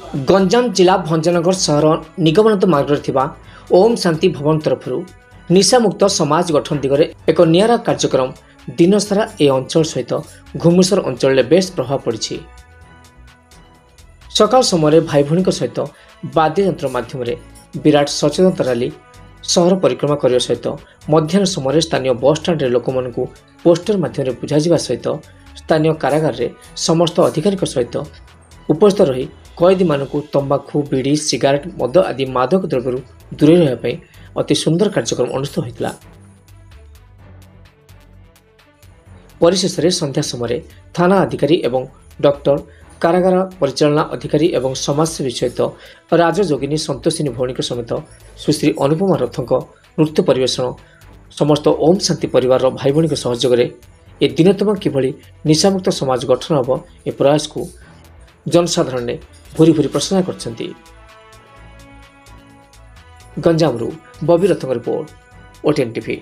गंजाम जिला भंजनगर सहर निगमानंद मार्ग ओम शांति भवन तरफ निशामुक्त समाज गठन दिगरे एक नियारा कार्यक्रम दिन सारा ए अंचल सहित घुमुसर अंचल बेस प्रभाव पड़ी। सकाल समय भाई भौणी सहित वाद्ययंत्र माध्यम विराट सचेतनता रैली सहर परिक्रमा करने सहित मध्याह्न समय स्थानीय बस स्टाण्ड लोक पोस्टर माध्यम बुझा सहित स्थानीय कारागार रे समस्त अधिकारी सहित उपस्थित रही कैदी मानक तंबाकू बीड़ी सिगारेट मद आदि मादक द्रव्य दूरे रही अति सुंदर कार्यक्रम अनुष्ठित होता। परिशेष में संध्या समय थाना अधिकारी एवं डॉक्टर कारागार परिचालना अधिकारी एवं समाजसेवी सहित राजयोगिनी संतोषिनी भौणी समेत सुश्री अनुपमा रथों नृत्य परिवेषण समस्त ओम शांति परिवार भाई भौणी सहयोग ए दिनतम किभली निशामुक्त समाज गठन हम ए प्रयास को जनसाधारण ने भूरी भूरी प्रशंसा करछन्ति। गंजामरू बबी रथों रिपोर्ट OTN TV।